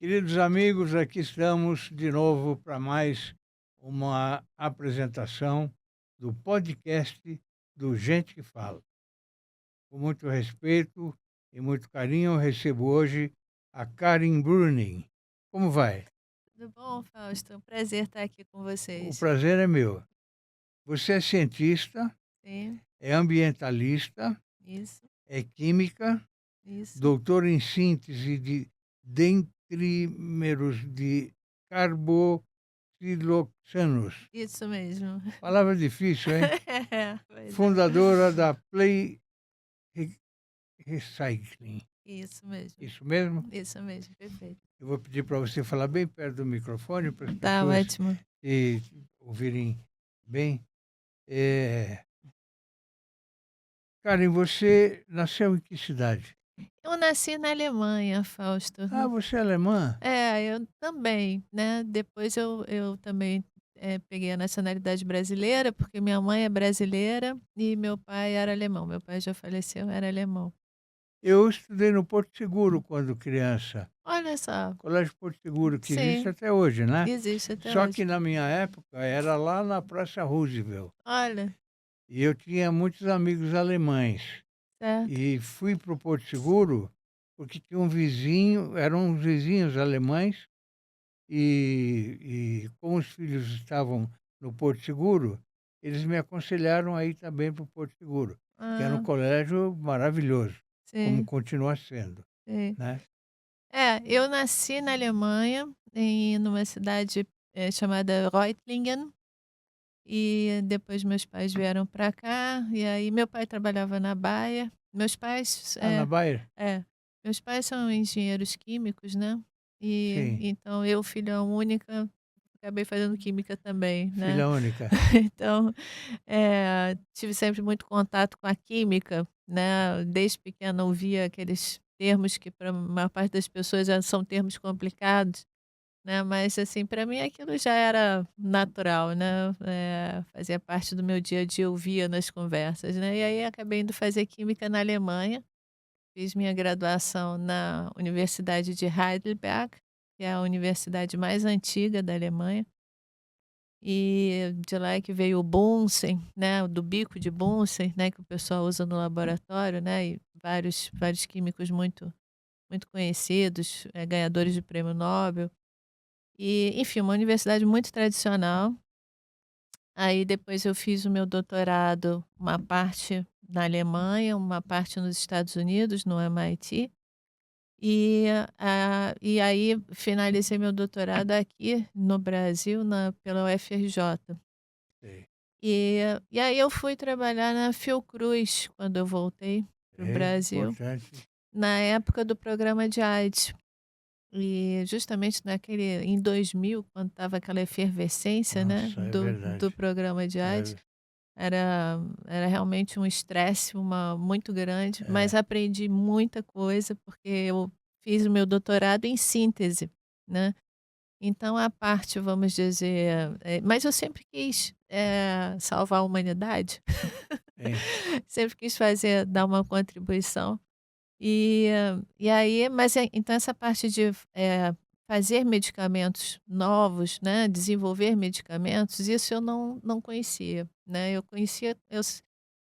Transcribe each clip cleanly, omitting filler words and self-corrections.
Queridos amigos, aqui estamos de novo para mais uma apresentação do podcast do Gente que Fala. Com muito respeito e muito carinho, eu recebo hoje a Karen Bruning. Como vai? Tudo bom, Fausto? É um prazer estar aqui com O vocês. prazer é meu. Você é cientista, Sim, é ambientalista, isso, é química, isso, doutor em síntese de dendrímeros de carboxiloxanos. isso mesmo. Palavra difícil, hein? É, pois é. Fundadora da Play Re Recycling. Isso mesmo, Isso mesmo? perfeito. Eu vou pedir para você falar bem perto do microfone para as Tá pessoas ótimo. te ouvirem bem. Eh, Karen, você nasceu em que cidade? Eu nasci na Alemanha, Fausto. Ah, você é alemã? Eu também, né? Depois eu também peguei a nacionalidade brasileira, porque minha mãe é brasileira e meu pai era alemão. Meu pai já faleceu, era alemão. Eu estudei no Porto Seguro quando criança. Olha só, Colégio Porto Seguro, que existe sim, até hoje, né? existe até Só que hoje. na minha época era lá na Praça Roosevelt. Olha, E eu tinha muitos amigos alemães. certo. E fui para o Porto Seguro, porque tinha um vizinho, eram uns vizinhos alemães, e como os filhos estavam no Porto Seguro, eles me aconselharam a ir também para o Porto Seguro, que era um Ah, colégio maravilhoso, como sim, continua sendo, sim. né. Eu nasci na Alemanha, numa cidade, chamada Reutlingen, e depois meus pais vieram para cá, e aí meu pai trabalhava na Bayer. Ah, na Bayer? É, meus pais são engenheiros químicos, né, e Sim, então eu, filha única, acabei fazendo química também, né. filha única. Então, tive sempre muito contato com a química, né, desde pequena ouvia aqueles termos que para a maior parte das pessoas são termos complicados, né, mas assim, para mim aquilo já era natural, né, fazia parte do meu dia a dia, eu ouvia nas conversas, né, e aí acabei indo fazer química na Alemanha, fiz minha graduação na Universidade de Heidelberg, que é a universidade mais antiga da Alemanha. E de lá é que veio o Bunsen, né, do bico de Bunsen, né, que o pessoal usa no laboratório, né, e vários químicos muito conhecidos, ganhadores de prêmio Nobel. E, enfim, uma universidade muito tradicional. Aí depois eu fiz o meu doutorado, uma parte na Alemanha, uma parte nos Estados Unidos, no MIT. E aí finalizei meu doutorado aqui no Brasil, pela UFRJ. Sei. E aí eu fui trabalhar na Fiocruz quando eu voltei para o É Brasil, importante. na época do programa de AIDS. E justamente em 2000, quando estava aquela efervescência, né, Nossa, é do verdade. programa de AIDS, É, era realmente um estresse muito grande, mas é. aprendi muita coisa, porque eu fiz o meu doutorado em síntese, né. Então a parte, vamos dizer, mas eu sempre quis, salvar a humanidade, Sim. sempre quis dar uma contribuição. E aí então essa parte de, fazer medicamentos novos, né, desenvolver medicamentos, isso eu não conhecia, né, eu conhecia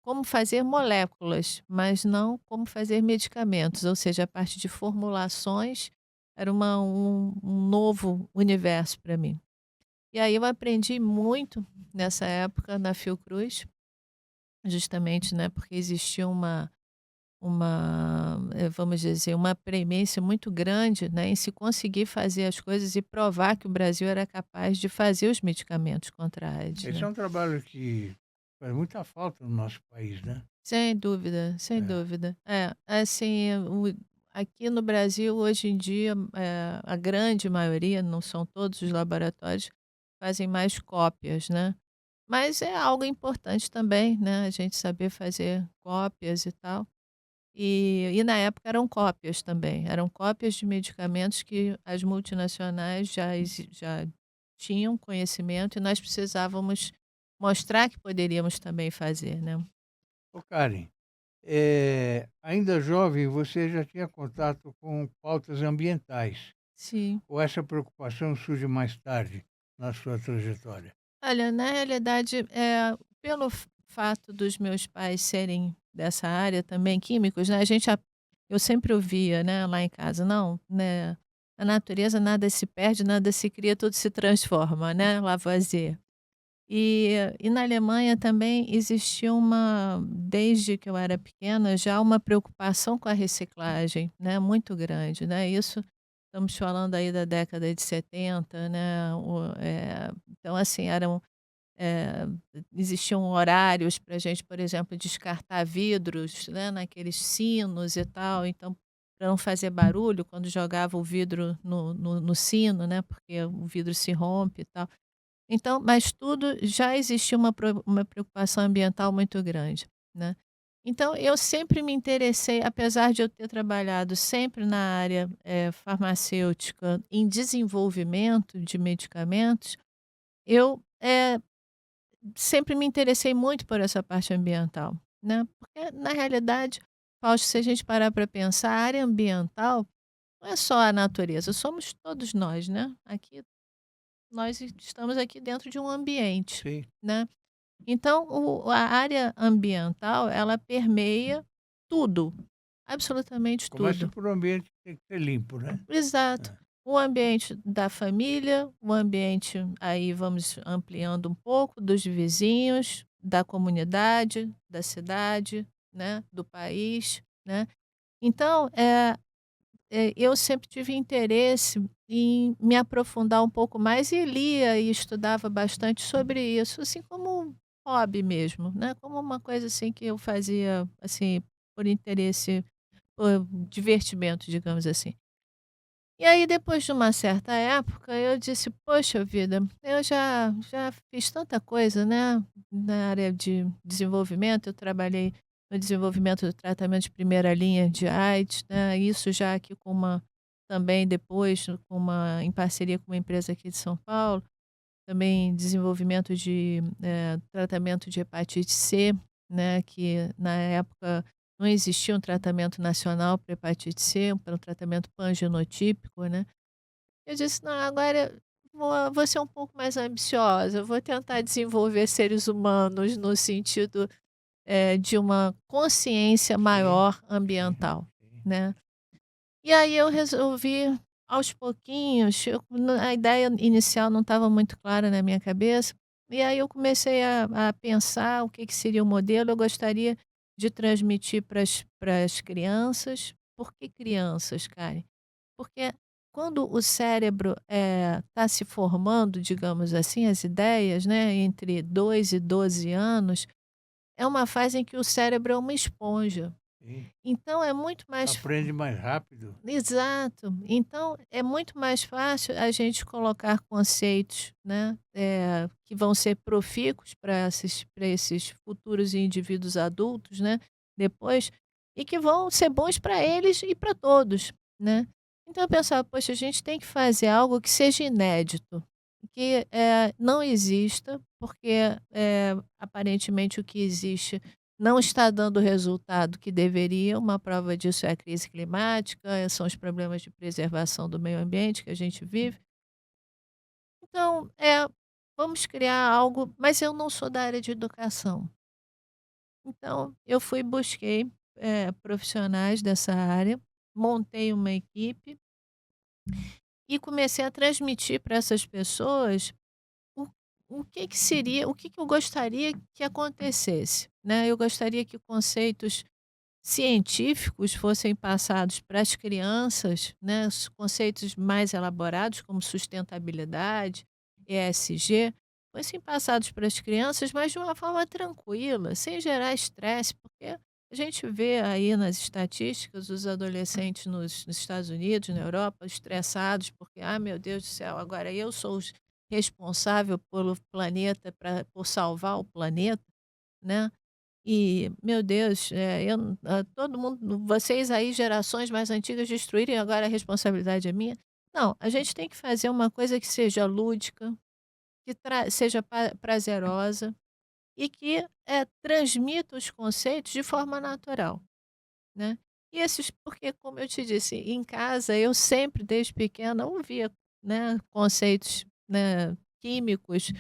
como fazer moléculas, mas não como fazer medicamentos, ou seja, a parte de formulações era um novo universo para mim. E aí eu aprendi muito nessa época na Fiocruz, justamente, né, porque existia vamos dizer, uma premência muito grande, né, em se conseguir fazer as coisas e provar que o Brasil era capaz de fazer os medicamentos contra a AIDS, Esse né. é um trabalho que faz muita falta no nosso país, né. Sem dúvida, sem É. dúvida. Assim, aqui no Brasil, hoje em dia, a grande maioria, não são todos os laboratórios, fazem mais cópias, né. Mas é algo importante também, né, a gente saber fazer cópias e tal. E na época eram cópias também, eram cópias de medicamentos que as multinacionais já tinham conhecimento e nós precisávamos mostrar que poderíamos também fazer, né. Ô Karen, ainda jovem, você já tinha contato com pautas ambientais. sim. ou essa preocupação surge mais tarde na sua trajetória? Olha, na realidade, pelo fato dos meus pais serem dessa área também, químicos, né, eu sempre ouvia, né, lá em casa: "Não, né, na natureza nada se perde, nada se cria, tudo se transforma", né, Lavoisier. E na Alemanha também existia desde que eu era pequena, já uma preocupação com a reciclagem, né, muito grande, né, isso estamos falando aí da década de 70, né, então assim, eh, existiam horários para a gente, por exemplo, descartar vidros, né, naqueles sinos e tal, então, para não fazer barulho quando jogava o vidro no sino, né, porque o vidro se rompe e tal. Então, mas tudo já existia uma preocupação ambiental muito grande, né. Então eu sempre me interessei, apesar de eu ter trabalhado sempre na área, farmacêutica, em desenvolvimento de medicamentos, eu, sempre me interessei muito por essa parte ambiental, né, porque na realidade, Fausto, se a gente parar para pensar, a área ambiental não é só a natureza, somos todos nós, né. Aqui nós estamos aqui dentro de um ambiente, Sim. né. Então a área ambiental, ela permeia tudo, absolutamente Começa tudo. por um ambiente que tem que ser limpo, né? Exato. É. O ambiente da família, o ambiente, aí vamos ampliando um pouco, dos vizinhos, da comunidade, da cidade, né, do país, né. Então, eu sempre tive interesse em me aprofundar um pouco mais e lia e estudava bastante sobre isso, assim, como um hobby mesmo, né, como uma coisa, assim, que eu fazia, assim, por interesse, por divertimento, digamos assim. E aí depois de uma certa época eu disse: "Poxa vida, eu já fiz tanta coisa, né, na área de desenvolvimento". Eu trabalhei no desenvolvimento do tratamento de primeira linha de AIDS, né, isso já aqui também depois com em parceria com uma empresa aqui de São Paulo, também desenvolvimento de, tratamento de hepatite C, né, que na época não existia um tratamento nacional para hepatite C, para um tratamento pangenotípico, né. Eu disse: "Não, agora vou ser um pouco mais ambiciosa, eu vou tentar desenvolver seres humanos no sentido, de uma consciência Sim, maior sim, ambiental", sim. né. E aí eu resolvi, aos pouquinhos, a ideia inicial não estava muito clara na minha cabeça, e aí eu comecei a pensar o que que seria o modelo. Eu gostaria de transmitir para as crianças. Por que crianças, Karen? Porque quando o cérebro, está se formando, digamos assim, as ideias, né, entre 2 e 12 anos, é uma fase em que o cérebro é uma esponja. Sim. Então é muito mais Aprende mais rápido. Exato. Então, é muito mais fácil a gente colocar conceitos, né, que vão ser profícuos para esses futuros indivíduos adultos, né, depois, e que vão ser bons para eles e para todos, né. Então eu pensava: "Poxa, a gente tem que fazer algo que seja inédito, que, não exista, porque, aparentemente o que existe não está dando o resultado que deveria. Uma prova disso é a crise climática, são os problemas de preservação do meio ambiente que a gente vive. Então, vamos criar algo, mas eu não sou da área de educação. Então, eu busquei, profissionais dessa área, montei uma equipe e comecei a transmitir para essas pessoas o o que que eu gostaria que acontecesse, né. Eu gostaria que conceitos científicos fossem passados para as crianças, né, os conceitos mais elaborados, como sustentabilidade, ESG, fossem passados para as crianças, mas de uma forma tranquila, sem gerar estresse, porque a gente vê aí nas estatísticas os adolescentes nos Estados Unidos, na Europa, estressados, porque, ah, meu Deus do céu, agora eu sou responsável pelo planeta, por salvar o planeta, né? E, meu Deus, todo mundo, vocês aí, gerações mais antigas, destruírem, agora a responsabilidade é minha. Não, a gente tem que fazer uma coisa que seja lúdica, que seja prazerosa e que transmita os conceitos de forma natural, né. E esses porque, como eu te disse, em casa eu sempre, desde pequena, ouvia, né, conceitos, né, químicos,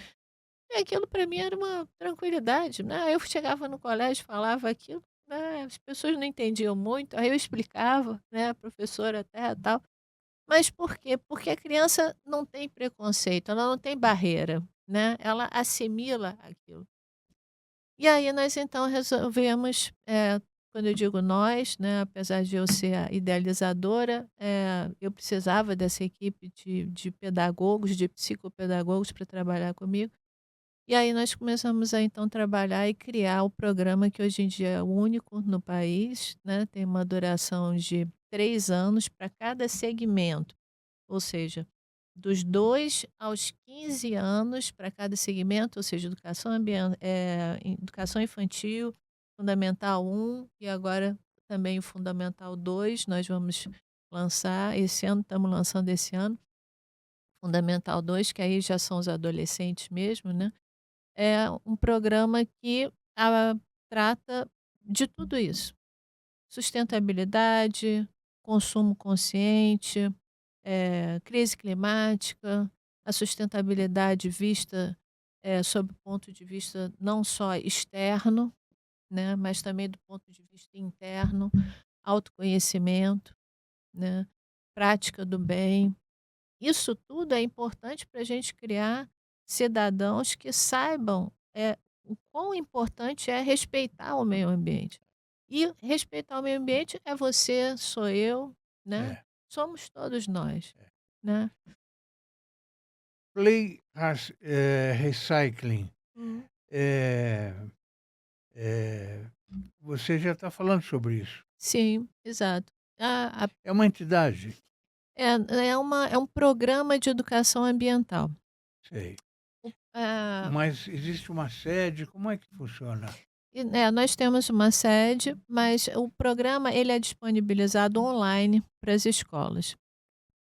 e aquilo para mim era uma tranquilidade, né. Eu chegava no colégio, falava aquilo, né, as pessoas não entendiam muito, aí eu explicava, né, a professora até, tal. Mas por quê? Porque a criança não tem preconceito, ela não tem barreira, né, ela assimila aquilo. E aí nós então resolvemos, quando eu digo nós, né, apesar de eu ser a idealizadora, eu precisava dessa equipe de pedagogos, de psicopedagogos para trabalhar comigo. E aí nós começamos a então trabalhar e criar o programa que hoje em dia é o único no país, né, tem uma duração de 3 anos para cada segmento. Ou seja, dos 2 aos 15 anos para cada segmento, ou seja, educação infantil, fundamental um e agora também o fundamental 2 nós vamos lançar esse ano, estamos lançando esse ano, fundamental 2 que aí já são os adolescentes mesmo, né. É um programa que, trata de tudo isso, sustentabilidade, consumo consciente, crise climática, a sustentabilidade vista, sob o ponto de vista não só externo, né, mas também do ponto de vista interno, autoconhecimento, né, prática do bem. Isso tudo é importante para a gente criar cidadãos que saibam, o quão importante é respeitar o meio ambiente. E respeitar o meio ambiente é você, sou eu, né, É. somos todos nós, né. Recycling. Uhum. Eh eh, Você já está falando sobre isso. Sim, exato. A É uma entidade? é um programa de educação ambiental. Sei. O ah, Mas existe uma sede? Como é que funciona? nós temos uma sede, mas o programa ele é disponibilizado online para as escolas.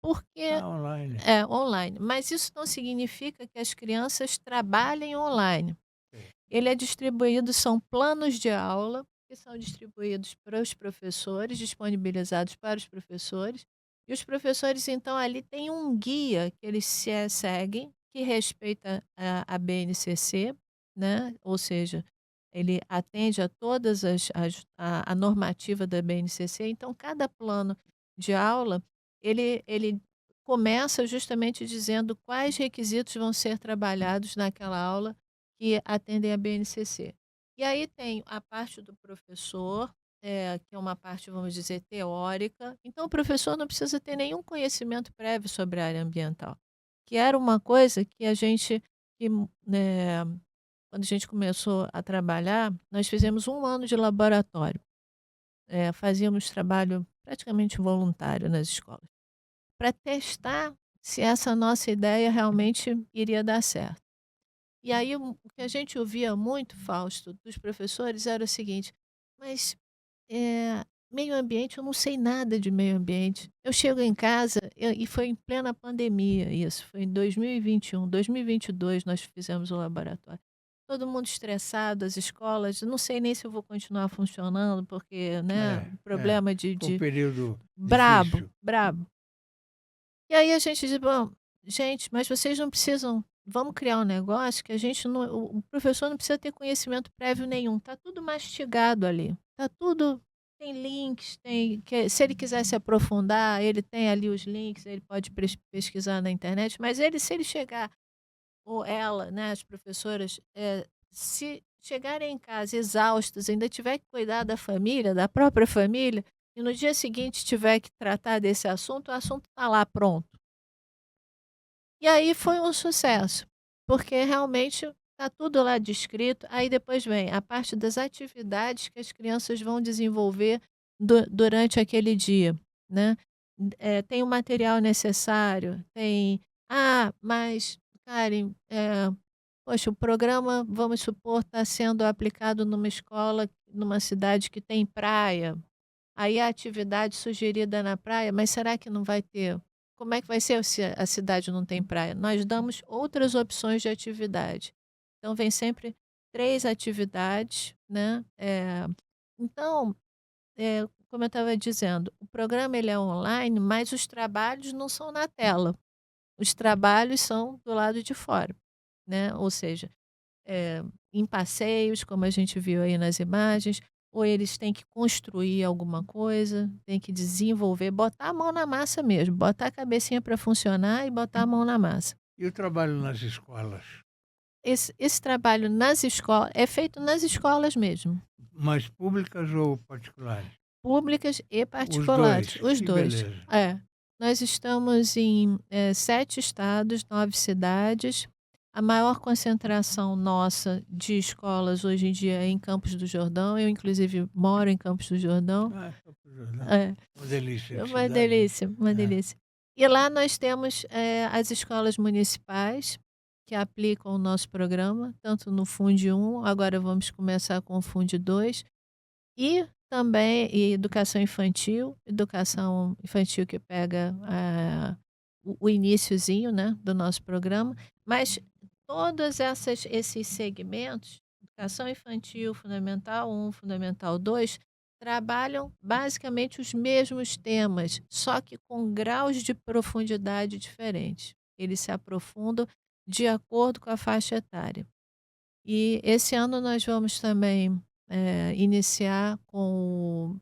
Porque Ah, online. é online, mas isso não significa que as crianças trabalhem online. Sei. Ele é distribuído, são planos de aula que são distribuídos para os professores, disponibilizados para os professores, e os professores então ali têm um guia que eles seguem, que respeita a BNCC, né, ou seja, ele atende a todas a normativa da BNCC, então cada plano de aula, ele começa justamente dizendo quais requisitos vão ser trabalhados naquela aula que atendem a BNCC. E aí tem a parte do professor, que é uma parte, vamos dizer, teórica. Então o professor não precisa ter nenhum conhecimento prévio sobre a área ambiental, que era uma coisa que a gente quando a gente começou a trabalhar, nós fizemos um ano de laboratório. Fazíamos trabalho praticamente voluntário nas escolas, para testar se essa nossa ideia realmente iria dar certo. E aí o que a gente ouvia muito, Fausto, dos professores era o seguinte: "Mas, meio ambiente, eu não sei nada de meio ambiente. Eu chego em casa", e foi em plena pandemia isso, foi em 2021, 2022 nós fizemos o laboratório. Todo mundo estressado, as escolas, não sei nem se eu vou continuar funcionando, porque, né, É. problema de Foi um período brabo, difícil. brabo. E aí a gente diz: "Bom, gente, mas vocês não precisam vamos criar um negócio que a gente não o professor não precisa ter conhecimento prévio nenhum, tá tudo mastigado ali, tá tudo tem links, tem que se ele quiser se aprofundar, ele tem ali os links, ele pode pesquisar na internet, mas ele se ele chegar ou ela, né, as professoras, se chegarem em casa exaustas, ainda tiver que cuidar da família, da própria família, e no dia seguinte tiver que tratar desse assunto, o assunto está lá pronto. E aí foi um sucesso, porque realmente está tudo lá descrito. Aí depois vem a parte das atividades que as crianças vão desenvolver durante aquele dia, né? Tem o material necessário, tem. Ah, mas, Karen, poxa, o programa, vamos supor, está sendo aplicado numa escola, numa cidade que tem praia. Aí a atividade sugerida na praia, mas será que não vai ter como é que vai ser se a cidade não tem praia? Nós damos outras opções de atividade. Então vem sempre 3 atividades, né, então, como eu estava dizendo, o programa ele é online, mas os trabalhos não são na tela. Os trabalhos são do lado de fora, né, ou seja, eh, em passeios, como a gente viu aí nas imagens, ou eles têm que construir alguma coisa, têm que desenvolver, botar a mão na massa mesmo, botar a cabecinha para funcionar e botar a mão na massa. E o trabalho nas escolas? Esse trabalho nas escolas é feito nas escolas mesmo, Mais públicas ou particulares? públicas e Os 2, particulares, os que 2. beleza. É. Nós estamos em, 7 estados, 9 cidades. A maior concentração nossa de escolas hoje em dia é em Campos do Jordão. Eu, inclusive, moro em Campos do Jordão. Campos do Jordão. É, Uma delícia é de uma cidade, hein? delícia, uma É. delícia. E lá nós temos, as escolas municipais que aplicam o nosso programa, tanto no Funde 1, agora vamos começar com o Funde 2. E também educação infantil que pega, o iniciozinho, né, do nosso programa, mas todas essas esses segmentos, educação infantil, fundamental 1, fundamental 2, trabalham basicamente os mesmos temas, só que com graus de profundidade diferentes. Eles se aprofundam de acordo com a faixa etária. E esse ano nós vamos também, iniciar com,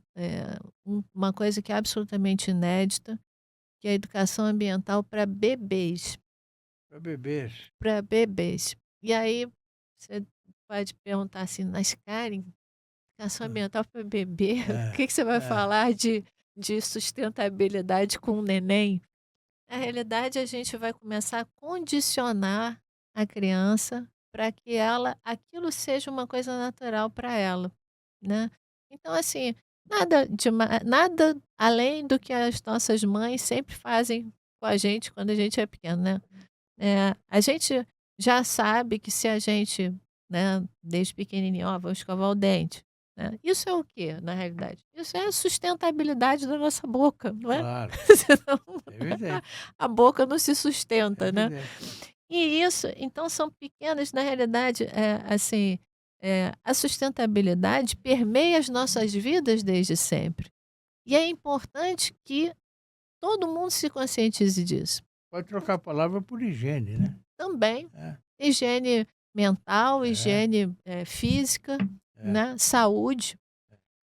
uma coisa que é absolutamente inédita, que é a educação ambiental para bebês, Para bebês. para bebês. E aí você pode perguntar assim: "Mas Karen, educação Hã. ambiental para bebê, o É, que que você vai é. falar de sustentabilidade com o neném?". Na realidade, a gente vai começar a condicionar a criança para que ela aquilo seja uma coisa natural para ela, né. Então, assim, nada além do que as nossas mães sempre fazem com a gente quando a gente é pequeno, né. A gente já sabe que se a gente, né, desde pequenininho: "Ó, vamos escovar o dente", né. Isso é o quê, na realidade? Isso é a sustentabilidade da nossa boca, não é? Claro, Senão é evidente, a boca não se é sustenta, né. evidente. E isso então são pequenas na realidade, assim, a sustentabilidade permeia as nossas vidas desde sempre. E é importante que todo mundo se conscientize disso. Pode trocar a palavra por higiene, né. Também, É, higiene mental, é, higiene, física, é. né, saúde.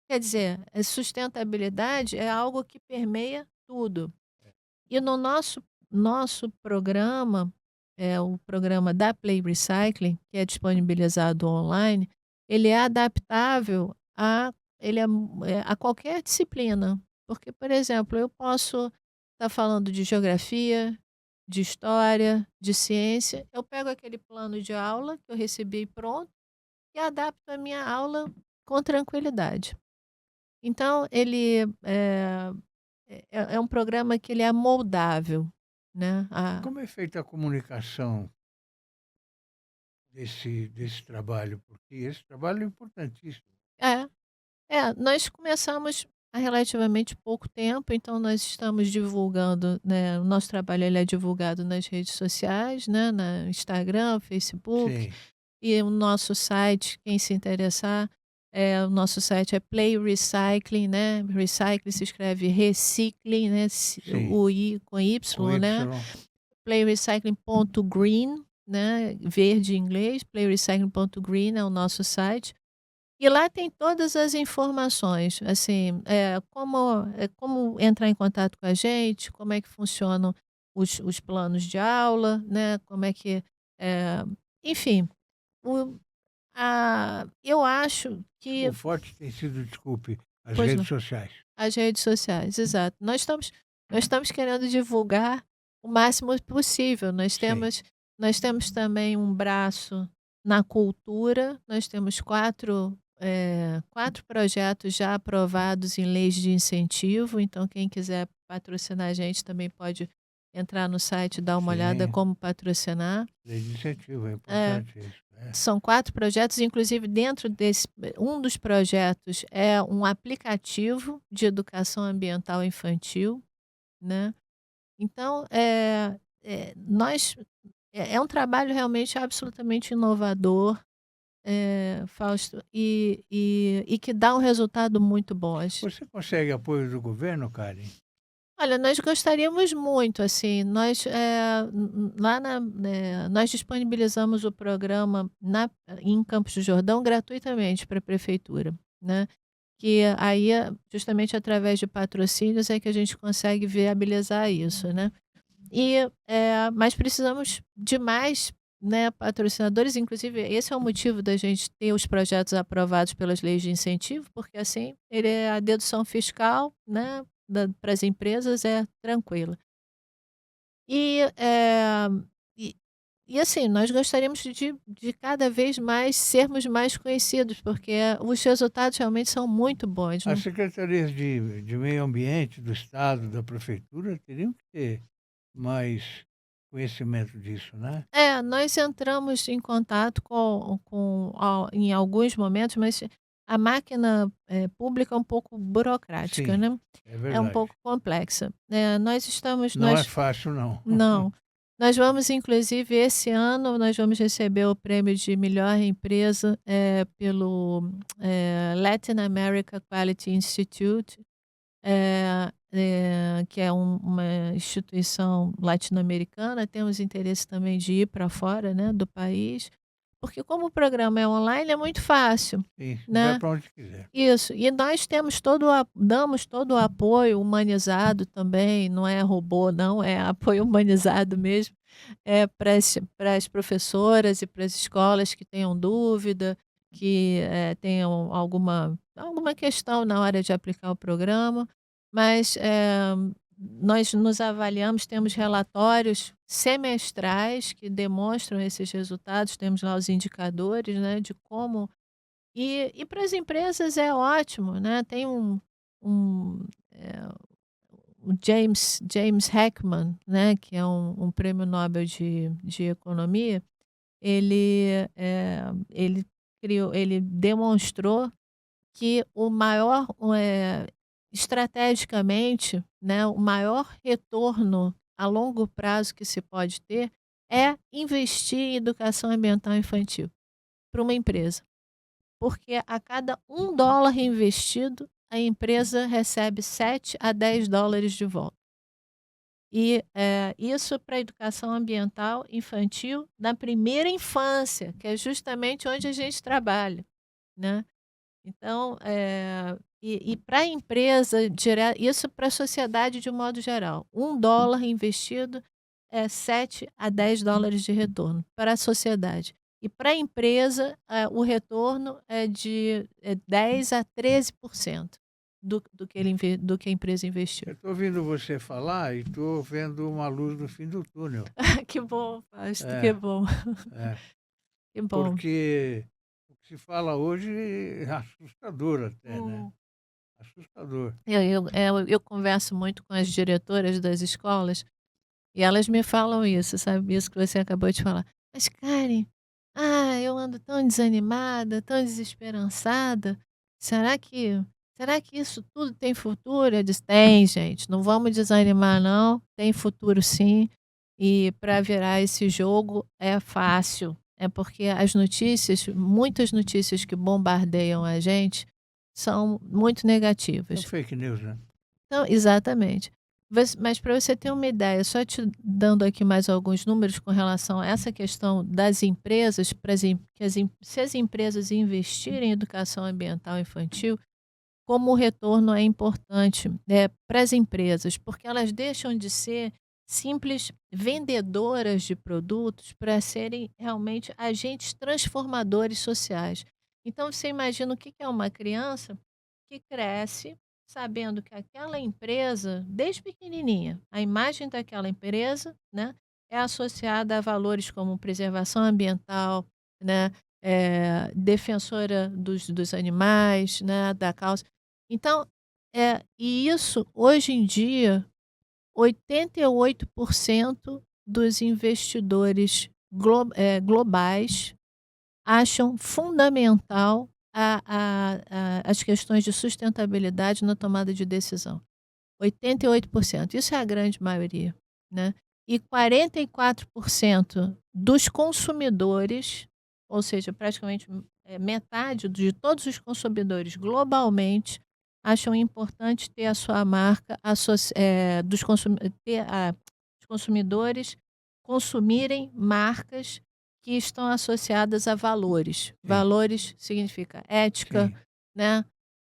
Quer dizer, a sustentabilidade é algo que permeia tudo. E no nosso programa, é o programa da Play Recycling, que é disponibilizado online, ele é adaptável a qualquer disciplina. Porque, por exemplo, eu posso estar falando de geografia, de história, de ciência, eu pego aquele plano de aula que eu recebi pronto e adapto a minha aula com tranquilidade. Então ele, é um programa que ele é moldável, né, E como é feita a comunicação desse trabalho? Porque esse trabalho é importantíssimo. é, nós começamos há relativamente pouco tempo, então nós estamos divulgando, né, o nosso trabalho ele é divulgado nas redes sociais, né, na Instagram, Facebook, Sim, e o nosso site, quem se interessar, o nosso site é Play Recycling, né, recycling se escreve recicling, né, sim. o I com Com Y, né, Y. playrecycling.green, né, verde em inglês, playrecycling.green é o nosso site. E lá tem todas as informações, assim, como entrar em contato com a gente, como é que funcionam os planos de aula, né, como é que, eh, enfim, o eu acho que O forte tem sido, desculpe, as pois redes não. sociais. As redes sociais, exato. Nós estamos querendo divulgar o máximo possível. Sim. Nós temos também um braço na cultura, nós temos 4 projetos já aprovados em leis de incentivo, então quem quiser patrocinar a gente também pode entrar no site e dar uma olhada Sim, como patrocinar. lei de incentivo, é É. importante isso. É. São 4 projetos, inclusive dentro desse um dos projetos é um aplicativo de educação ambiental infantil, né. Então, nós é um trabalho realmente absolutamente inovador, Fausto, e que dá um resultado muito bom. Você consegue apoio do governo, Karen? Olha, nós gostaríamos muito, assim, nós, lá nós disponibilizamos o programa em Campos do Jordão gratuitamente para a prefeitura, né, que aí justamente através de patrocínios é que a gente consegue viabilizar isso, né. Mas precisamos de mais, né, patrocinadores, inclusive esse é o motivo da gente ter os projetos aprovados pelas leis de incentivo, porque assim, a dedução fiscal, né, para as empresas é tranquila. E, eh, e e assim, nós gostaríamos de cada vez mais sermos mais conhecidos, porque os resultados realmente são muito bons, As não. secretarias de meio ambiente do estado, da prefeitura, teriam que ter mais conhecimento disso, né? Nós entramos em contato em alguns momentos, mas a máquina, pública é um pouco burocrática, Sim, né, é é um verdade. pouco complexa. Não é fácil não. Não. Nós vamos inclusive esse ano, nós vamos receber o prêmio de melhor empresa, pelo, Latin America Quality Institute, que é uma instituição latino-americana. Temos interesse também de ir para fora, né, do país, porque como o programa é online, é muito fácil, Sim, vai né. para onde quiser. Isso, e nós damos todo o apoio humanizado também, não é robô não, é apoio humanizado mesmo, para as professoras e para as escolas que tenham dúvida, que, tenham alguma questão na hora de aplicar o programa, mas, nós nos avaliamos, temos relatórios semestrais que demonstram esses resultados, temos lá os indicadores, né, de como para as empresas é ótimo, né, tem um, eh, o James Heckman, né, que é um prêmio Nobel de economia, ele ele demonstrou que estrategicamente, né, o maior retorno a longo prazo que se pode ter é investir em educação ambiental infantil para uma empresa. Porque a cada $1 investido, a empresa recebe $7 a $10 de volta. Isso para a educação ambiental infantil na primeira infância, que é justamente onde a gente trabalha, né. Então, para a empresa isso para a sociedade de um modo geral, $1 investido é $7 a $10 de retorno para a sociedade. E para a empresa, o retorno é de 10 a 13% do que a empresa investiu. Eu estou ouvindo você falar e estou vendo uma luz no fim do túnel. Que bom, Fausto, que É, bom, é, que bom. porque o que se fala hoje é assustador até, né? Hum. Assustador. Eu converso muito com as diretoras das escolas e elas me falam isso, sabe, isso que você acabou de falar. "Mas Karen, eu ando tão desanimada, tão desesperançada. Será que será que isso tudo tem futuro?" Eu disse: "Tem gente, não vamos desanimar não, tem futuro sim, e para virar esse jogo é fácil." É porque muitas notícias que bombardeiam a gente são muito São negativas. fake news, né? Então exatamente. Mas para você ter uma ideia, só te dando aqui mais alguns números com relação a essa questão das empresas, para as em que as em se as empresas investirem em educação ambiental infantil, como o retorno é importante, para as empresas, porque elas deixam de ser simples vendedoras de produtos para serem realmente agentes transformadores sociais. Então você imagina o que que é uma criança que cresce sabendo que aquela empresa, desde pequenininha, a imagem daquela empresa, né, é associada a valores como preservação ambiental, né, defensora dos animais, né, da causa. Então, e isso hoje em dia, 88% dos investidores globais acham fundamental as questões de sustentabilidade na tomada de decisão. 88%, isso é a grande maioria, né. E 44% dos consumidores, ou seja, praticamente metade de todos os consumidores globalmente acham importante ter a sua marca os consumidores consumirem marcas que estão associadas a valores. Sim, Valores significa ética, sim. né?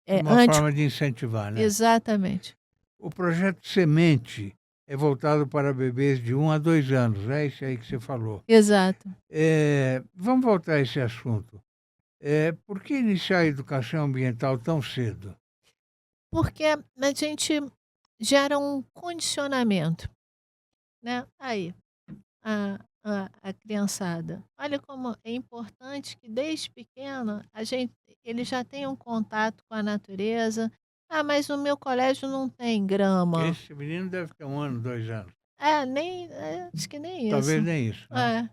É uma Anti forma de incentivar, né? Exatamente, O projeto Semente é voltado para bebês de 1 a 2 anos, é isso aí que você falou. exato. Vamos voltar a esse assunto. Por que iniciar a educação ambiental tão cedo? Porque a gente gera um condicionamento, né? Aí, a criançada. Olha como é importante que desde pequeno ele já tenha um contato com a natureza. Ah, mas no meu colégio não tem grama. Esse menino deve ter 1 ano, 2 anos. Acho que nem Talvez isso. nem isso, né?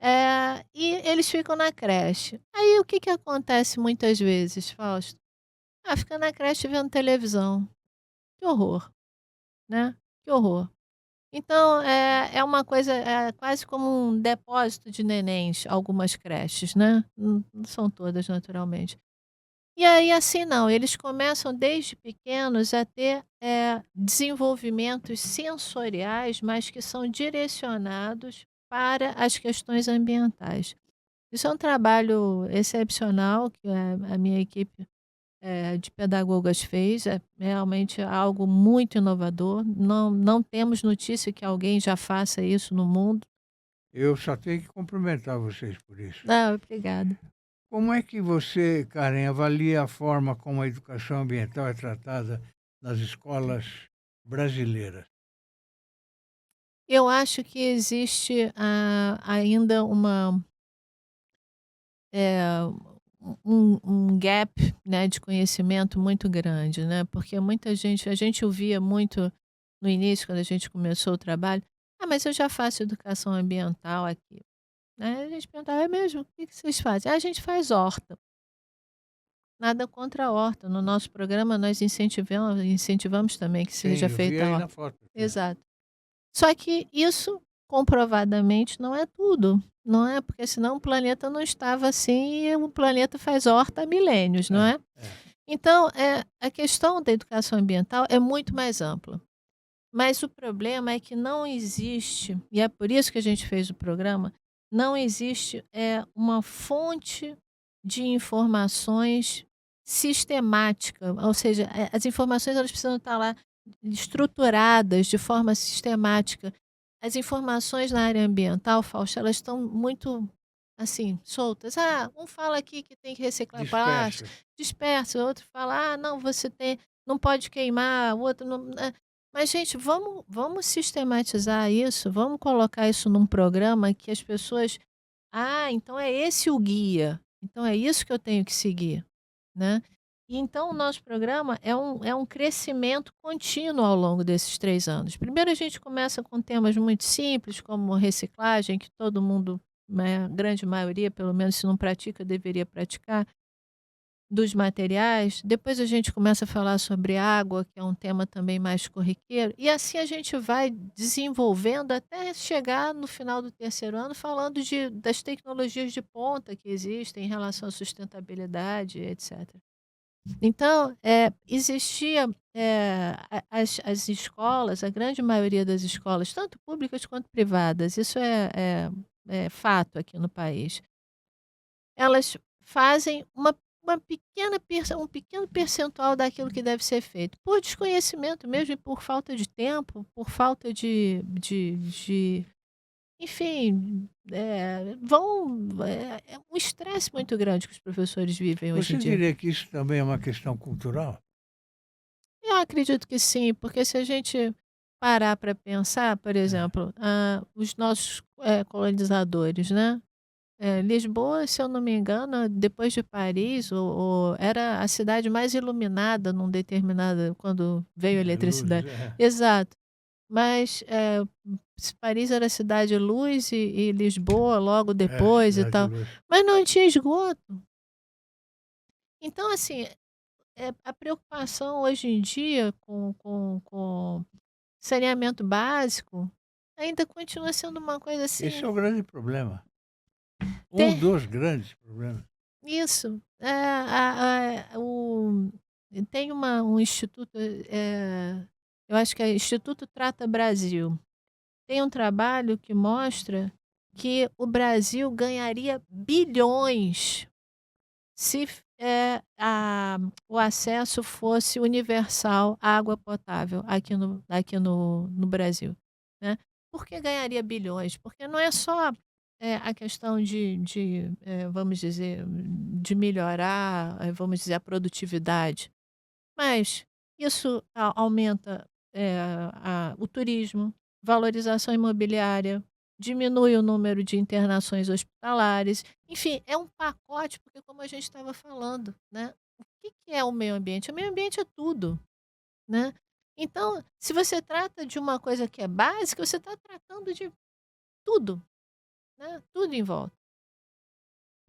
É. E eles ficam na creche. Aí o que que acontece muitas vezes, Fausto? Ah, fica na creche vendo televisão. Que horror, né? Que horror. Então, é uma coisa, é quase como um depósito de nenéns, algumas creches, né, não são todas naturalmente. E aí, assim não, eles começam desde pequenos a ter, desenvolvimentos sensoriais, mas que são direcionados para as questões ambientais. Isso é um trabalho excepcional que a minha equipe de pedagogas fez, é realmente algo muito inovador. Não temos notícia que alguém já faça isso no mundo. Eu só tenho que cumprimentar vocês por isso. Ah, obrigada. Como é que você, Karen, avalia a forma como a educação ambiental é tratada nas escolas brasileiras? Eu acho que existe, ainda eh, um gap, né, de conhecimento muito grande, né, porque muita gente a gente ouvia muito no início, quando a gente começou o trabalho: "Ah, mas eu já faço educação ambiental aqui". Né, a gente perguntava: "É mesmo? O que que vocês fazem?". "Ah, a gente faz horta". Nada contra a horta, no nosso programa nós incentivamos também que Sim, seja eu vi feita a aí na horta. foto. Exato. Só que isso comprovadamente não é tudo, não é, porque senão o planeta não estava assim e o planeta faz horta há milênios, não É, é? é. Então, a questão da educação ambiental é muito mais ampla, mas o problema é que não existe, e é por isso que a gente fez o programa, não existe, uma fonte de informações sistemática, ou seja, as informações elas precisam estar lá estruturadas de forma sistemática. As informações na área ambiental, Fausto, elas estão muito, assim, soltas. Ah, um fala aqui que tem que reciclar plástico, Dispersas. dispersa, o outro fala: "Ah, não, não pode queimar", o outro não mas gente, vamos sistematizar isso, vamos colocar isso num programa que as pessoas: "Ah, então é esse o guia, então é isso que eu tenho que seguir", né. E então o nosso programa é um crescimento contínuo ao longo desses 3 anos. Primeiro a gente começa com temas muito simples, como reciclagem, que todo mundo, né, a grande maioria, pelo menos se não pratica, deveria praticar. Dos materiais, depois a gente começa a falar sobre água, que é um tema também mais corriqueiro, e assim a gente vai desenvolvendo até chegar no final do terceiro ano falando das tecnologias de ponta que existem em relação à sustentabilidade, etc. Então, existia, as escolas, a grande maioria das escolas, tanto públicas quanto privadas, isso é fato aqui no país. Elas fazem uma pequena um pequeno percentual daquilo que deve ser feito, por desconhecimento mesmo e por falta de tempo, por falta de enfim, é um estresse muito grande que os professores vivem hoje em Você dia. diria que isso também é uma questão cultural? Eu acredito que sim, porque se a gente parar para pensar, por É. exemplo, os nossos, colonizadores, né. Lisboa, se eu não me engano, depois de Paris, era a cidade mais iluminada num determinada quando veio a Luz, eletricidade. Exato. Mas, se Paris era cidade luz e Lisboa logo depois e cidade de tal, luz. mas não tinha esgoto. Então, assim, a preocupação hoje em dia com saneamento básico ainda continua sendo uma coisa Esse é assim o grande problema. Um ter dos grandes problemas. Isso. Tem um instituto, eu acho que é Instituto Trata Brasil. Tem um trabalho que mostra que o Brasil ganharia bilhões se o acesso fosse universal à água potável aqui no Brasil, né. Por que ganharia bilhões? Porque não é só, a questão de vamos dizer, de melhorar, vamos dizer, a produtividade, mas isso aumenta, o turismo, valorização imobiliária, diminui o número de internações hospitalares, enfim, é um pacote, porque como a gente estava falando, né, o que que é o meio ambiente? O meio ambiente é tudo, né. Então, se você trata de uma coisa que é básica, você está tratando de tudo, né, tudo em volta.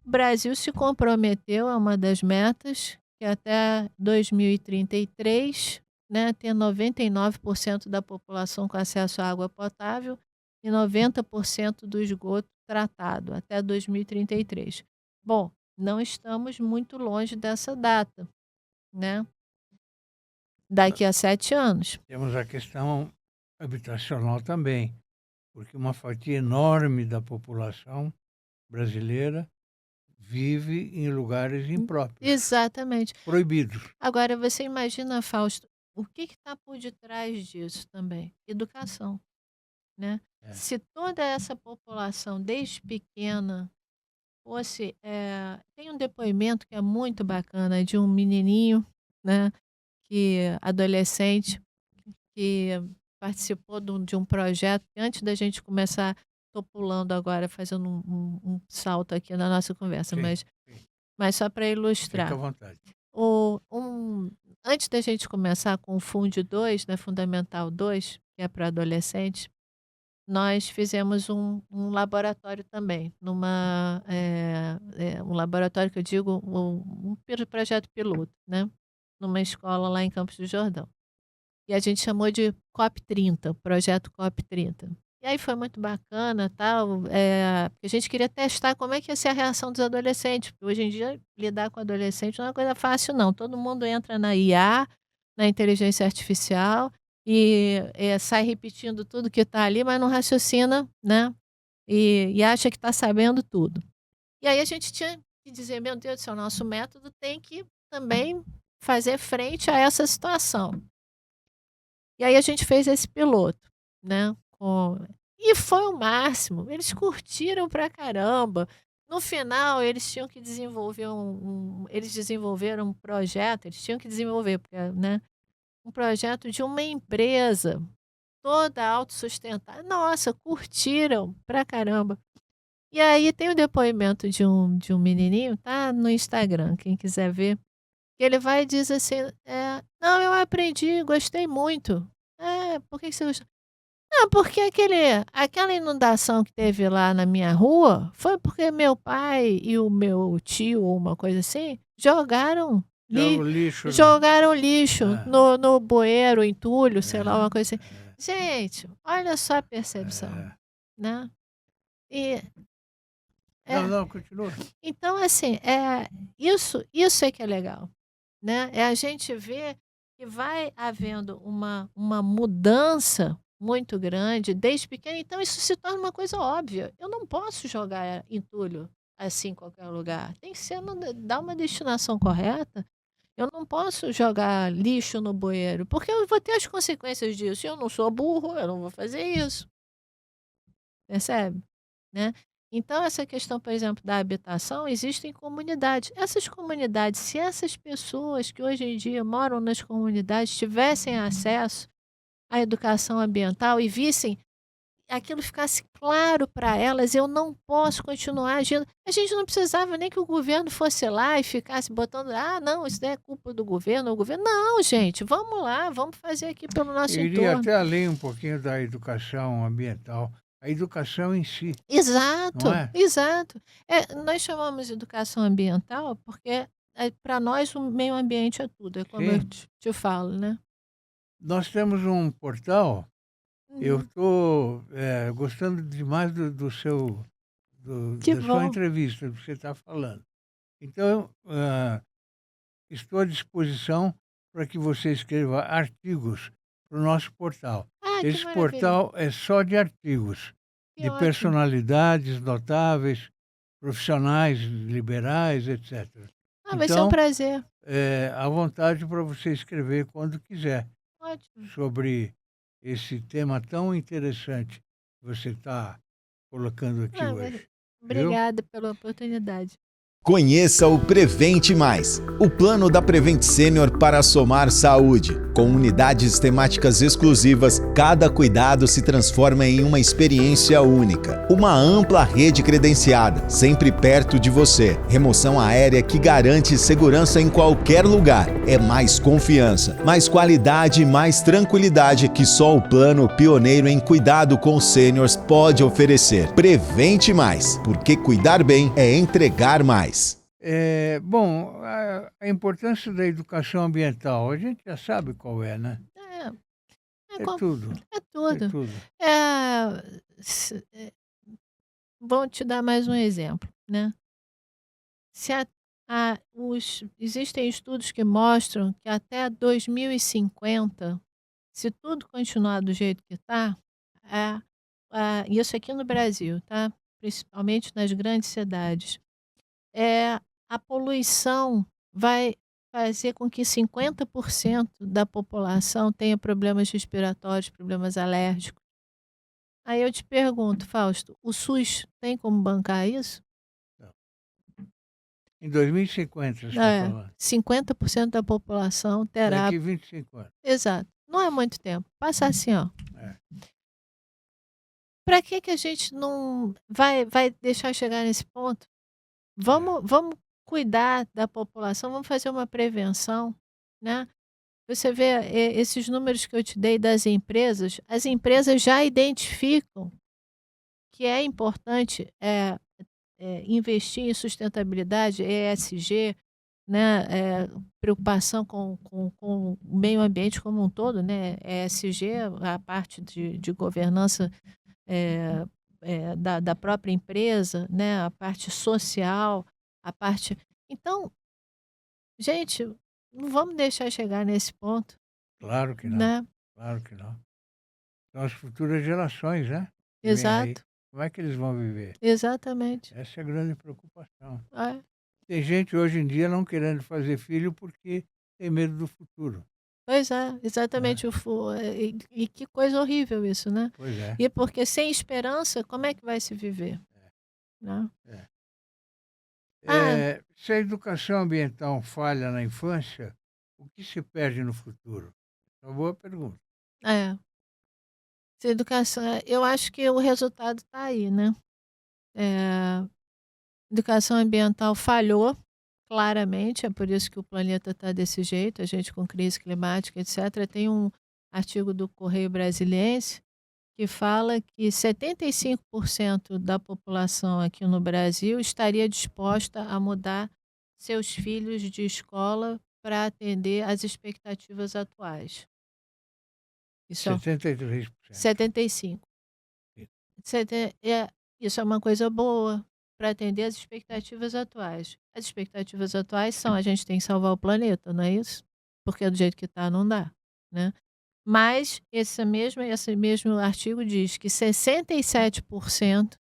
O Brasil se comprometeu a uma das metas, que é até 2033, né, ter 99% da população com acesso à água potável e 90% do esgoto tratado até 2033. Bom, não estamos muito longe dessa data, né? Daqui a 7 anos. Temos a questão habitacional também, porque uma fatia enorme da população brasileira vive em lugares impróprios, Exatamente. proibidos. Agora você imagina, Fausto, o que está por detrás disso também? Educação. Né. É. Se toda essa população desde pequena fosse, tem um depoimento que é muito bacana de um menininho, né, que adolescente, que participou de um projeto que antes da gente começar, tô pulando agora, fazendo um salto aqui na nossa conversa, Sim, mas sim. só para Fica à ilustrar. vontade. O um Antes da gente começar com o Funde 2, né, Fundamental 2, que é para adolescentes, nós fizemos um laboratório também, um laboratório que eu digo, projeto piloto, né, numa escola lá em Campos do Jordão. E a gente chamou de COP30, projeto COP30. E aí foi muito bacana, tal, porque a gente queria testar como é que ia ser a reação dos adolescentes, porque hoje em dia lidar com adolescente não é uma coisa fácil não, todo mundo entra na IA, na inteligência artificial, e, sai repetindo tudo que está ali, mas não raciocina, né, e acha que está sabendo tudo. E aí a gente tinha que dizer: "Meu Deus do céu, nosso método tem que também fazer frente a essa situação". E aí a gente fez esse piloto, né, e foi o máximo, eles curtiram pra caramba. No final eles tinham que desenvolver eles desenvolveram um projeto, eles tinham que desenvolver, porque, né, um projeto de uma empresa toda autossustentável. Nossa, curtiram pra caramba. E aí tem o depoimento de um menininho, tá no Instagram, quem quiser ver, que ele vai e diz assim, "Não, eu aprendi, gostei muito". "É, por que que você gostou?". "Não, porque aquela inundação que teve lá na minha rua, foi porque meu pai e o meu tio, ou uma coisa assim, Joga o lixo no jogaram lixo é, no bueiro, entulho", sei lá, uma é, coisa assim. Gente, olha só a percepção, é. né. E Não, é, não, continua. então assim, isso é que é legal, né, é a gente ver que vai havendo uma mudança muito grande desde pequeno, então isso se torna uma coisa óbvia. Eu não posso jogar entulho, assim, em qualquer lugar, tem que ser dar uma destinação correta. Eu não posso jogar lixo no bueiro, porque eu vou ter as consequências disso. Eu não sou burro, eu não vou fazer isso, percebe? Né. Então essa questão, por exemplo, da habitação, existem comunidades. Essas comunidades, se essas pessoas que hoje em dia moram nas comunidades tivessem acesso à educação ambiental e vissem aquilo, ficasse claro para elas: "Eu não posso continuar agindo", a gente não precisava nem que o governo fosse lá e ficasse botando: "Ah, não, isso daí é culpa do governo, o governo", não, gente, vamos lá, vamos fazer aqui pelo nosso Eu iria entorno. até além um pouquinho da educação ambiental, a educação em si, não Exato, é? exato. Nós chamamos de educação ambiental porque, para nós o meio ambiente é tudo, é como eu Sim. te falo, né. Nós temos um portal, eu Uhum. estou, gostando demais do seu Que da sua bom. entrevista, do que você está falando. Então, estou à disposição para que você escreva artigos para o nosso portal. Ah, que Esse maravilha. portal é só de artigos, Que de ótimo. personalidades notáveis, profissionais liberais, etc. Ah, vai ser um Então, prazer. à vontade para você escrever quando quiser Ótimo. sobre esse tema tão interessante que você está colocando aqui Ah, mas hoje, viu? obrigada pela oportunidade. Conheça o Prevente Mais, o plano da Prevent Senior para somar saúde. Com unidades temáticas exclusivas, cada cuidado se transforma em uma experiência única. Uma ampla rede credenciada, sempre perto de você. Remoção aérea que garante segurança em qualquer lugar. É mais confiança, mais qualidade e mais tranquilidade que só o plano pioneiro em cuidado com os sêniors pode oferecer. Prevente Mais, porque cuidar bem é entregar mais. Bom, a importância da educação ambiental, a gente já sabe qual é, né? É, é, É com- tudo, é é tudo. tudo. Vou te dar mais um exemplo, né? Se existem estudos que mostram que até 2050, se tudo continuar do jeito que está, isso aqui no Brasil, tá? Principalmente nas grandes cidades, a poluição vai fazer com que 50% da população tenha problemas respiratórios, problemas alérgicos. Aí eu te pergunto, Fausto, o SUS tem como bancar isso? Em 2050, você está É, falando. 50% da população terá. Daqui 25 anos. Exato. Não é muito tempo. Passa assim, ó. É. Para que a gente não vai deixar chegar nesse ponto? Vamos cuidar da população, vamos fazer uma prevenção, né? Você vê esses números que eu te dei das empresas, as empresas já identificam que é importante investir em sustentabilidade, ESG, né, preocupação com o meio ambiente como um todo, né, ESG, a parte de governança da própria empresa, né, a parte social, a parte. Então, gente, não vamos deixar chegar nesse ponto, Claro que não, né? claro que não. São as futuras gerações, né? Que vem aí. Exato, Como é que eles vão viver? exatamente. Essa é a grande preocupação. É. Tem gente hoje em dia não querendo fazer filho porque tem medo do futuro, Pois é, né? exatamente. E que coisa horrível isso, né? Pois é. E porque sem esperança, como é que vai se viver? Né? É. Ah, Se a educação ambiental falha na infância, o que se perde no futuro? É uma boa pergunta. é. Se educação, eu acho que o resultado está aí, né? É, educação ambiental falhou, claramente, é por isso que o planeta está desse jeito, a gente com crise climática, etc. Tem um artigo do Correio Brasiliense que fala que 75% da população aqui no Brasil estaria disposta a mudar seus filhos de escola para atender às expectativas atuais. Isso é 73%. 75. Isso é uma coisa boa para atender às expectativas atuais. As expectativas atuais são a gente tem que salvar o planeta, não é isso? Porque do jeito que está não dá, né? Mas esse mesmo artigo diz que 67%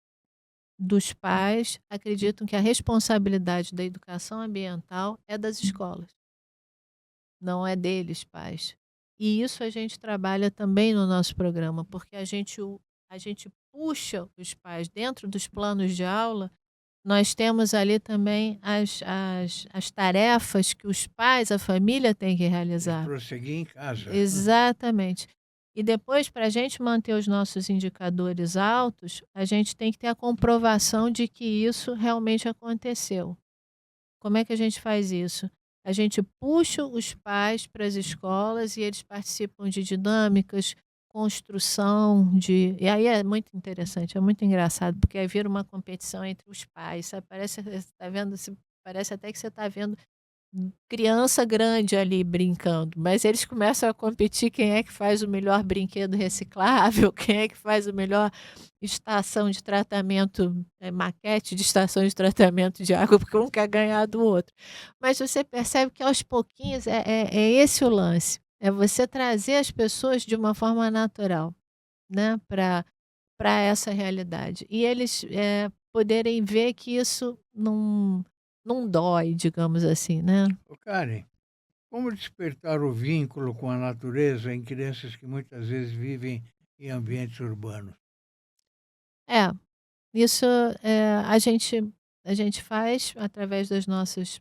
dos pais acreditam que a responsabilidade da educação ambiental é das escolas, não é deles, pais. E isso a gente trabalha também no nosso programa, porque a gente puxa os pais dentro dos planos de aula. Nós temos ali também as tarefas que os pais, a família tem que Tem que realizar. prosseguir em casa. Exatamente. E depois, para a gente manter os nossos indicadores altos, a gente tem que ter a comprovação de que isso realmente aconteceu. Como é que a gente faz isso? A gente puxa os pais para as escolas e eles participam de dinâmicas, construção de. E aí é muito interessante, é muito engraçado, porque aí vira uma competição entre os pais, sabe? Parece, você tá vendo, parece até que você está vendo criança grande ali brincando, mas eles começam a competir quem é que faz o melhor brinquedo reciclável, quem é que faz o melhor estação de tratamento, maquete de estação de tratamento de água, porque um quer ganhar do outro. Mas você percebe que aos pouquinhos é esse o lance, é você trazer as pessoas de uma forma natural, né, para essa realidade. E eles poderem ver que isso não dói, digamos assim, né? Ô, Karen, como despertar o vínculo com a natureza em crianças que muitas vezes vivem em ambientes urbanos? É, isso a gente faz através das nossas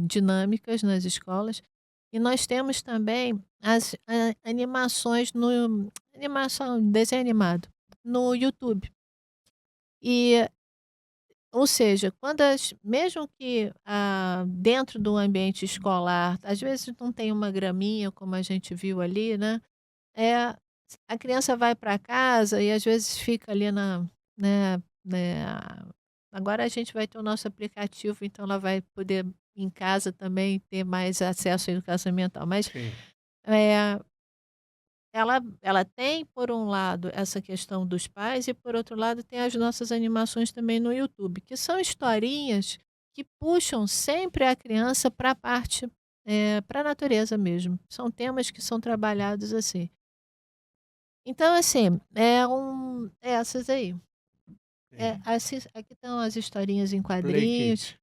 dinâmicas nas escolas. E nós temos também as animações desenho animado no YouTube. E, ou seja, mesmo que dentro do ambiente escolar, às vezes não tem uma graminha, como a gente viu ali, né? É, a criança vai para casa e às vezes fica ali né, agora a gente vai ter o nosso aplicativo, então ela vai poder em casa também ter mais acesso à educação ambiental. Mas Sim. é, ela tem, por um lado, essa questão dos pais e, por outro lado, tem as nossas animações também no YouTube, que são historinhas que puxam sempre a criança para a parte, para a natureza mesmo. São temas que são trabalhados assim. Então, assim, essas aí. Sim. Assim, aqui estão as historinhas em Play quadrinhos. Kids.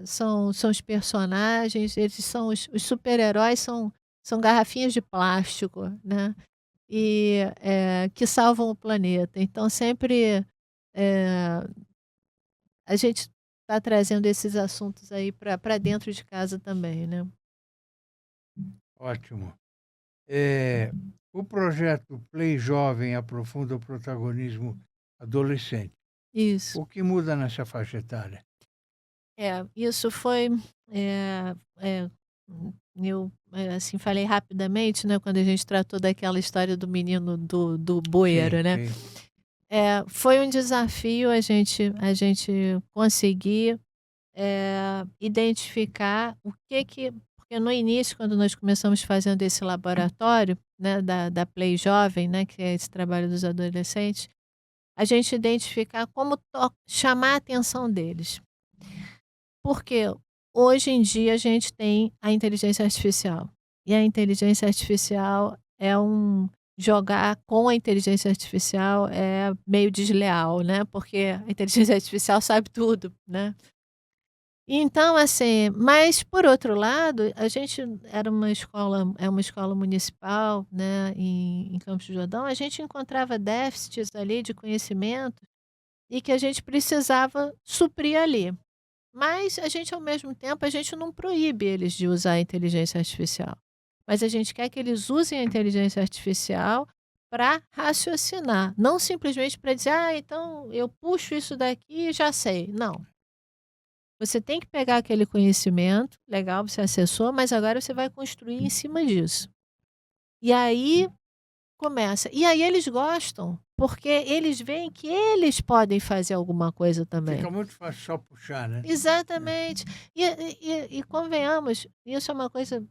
São os personagens, eles são os super-heróis, são garrafinhas de plástico, né? E que salvam o planeta. Então, sempre é, a gente está trazendo esses assuntos aí para dentro de casa também, né? Ótimo. O projeto Play Jovem aprofunda o protagonismo adolescente. Isso. O que muda nessa faixa etária? Isso foi, eh eh, eu, assim, falei rapidamente, né, quando a gente tratou daquela história do menino do Sim, bueiro, né. sim. Foi um desafio a gente conseguir, identificar o que porque no início, quando nós começamos fazendo esse laboratório, né, da Play Jovem, né, que é esse trabalho dos adolescentes, a gente identificar como chamar a atenção deles. Porque hoje em dia a gente tem a inteligência artificial. E a inteligência artificial jogar com a inteligência artificial é meio desleal, né, porque a inteligência artificial sabe tudo, né. Então, assim, mas por outro lado, a gente é uma escola municipal, né, em Campos do Jordão, a gente encontrava déficits ali de conhecimento e que a gente precisava suprir ali. Mas a gente, ao mesmo tempo, a gente não proíbe eles de usar a inteligência artificial. Mas a gente quer que eles usem a inteligência artificial para raciocinar, não simplesmente para dizer: "Ah, então eu puxo isso daqui e já sei". Não. Você tem que pegar aquele conhecimento, legal, você acessou, mas agora você vai construir em cima disso. E aí começa. E aí eles gostam, porque eles veem que eles podem fazer alguma coisa também. Fica muito fácil só puxar, né? Exatamente. E convenhamos, isso é uma coisa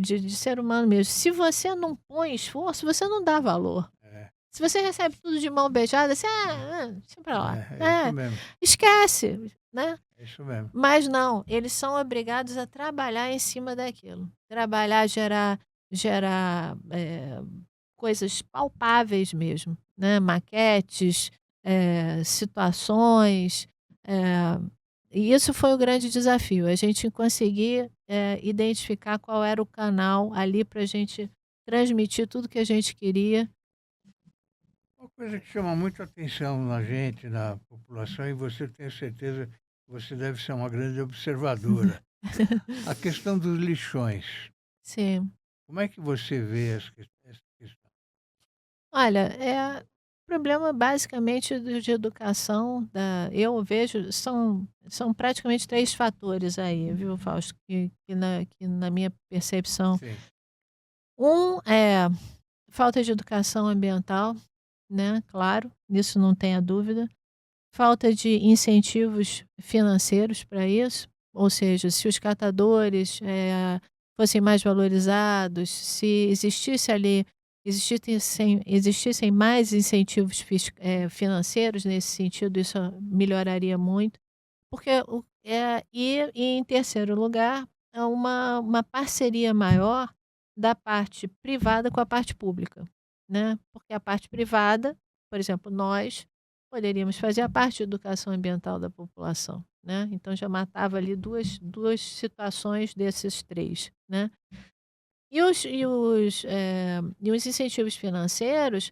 de ser humano mesmo. Se você não põe esforço, você não dá valor. É, Se você recebe tudo de mão beijada, você, deixa pra lá. é isso mesmo. Esquece, né? É isso mesmo. Mas não, eles são obrigados a trabalhar em cima daquilo. Trabalhar, gerar coisas palpáveis mesmo, né? Maquetes, situações. eh, e isso foi o grande desafio, a gente conseguir identificar qual era o canal ali para a gente transmitir tudo que a gente queria. Uma coisa que chama muito atenção na gente, na população, e você tem certeza que você deve ser uma grande observadora. A questão dos lixões. Sim. Como é que você vê essa questão? Olha, problema basicamente de educação, eu vejo, são praticamente 3 fatores aí, viu, Fausto, que na minha percepção. Sim, Um é falta de educação ambiental, né, claro, nisso não tenha dúvida. Falta de incentivos financeiros para isso, ou seja, se os catadores fossem mais valorizados, se existissem mais incentivos financeiros nesse sentido, isso melhoraria muito. Porque e em terceiro lugar, é uma parceria maior da parte privada com a parte pública, né? Porque a parte privada, por exemplo, nós poderíamos fazer a parte de educação ambiental da população, né? Então já matava ali duas situações desses três, né? E os incentivos financeiros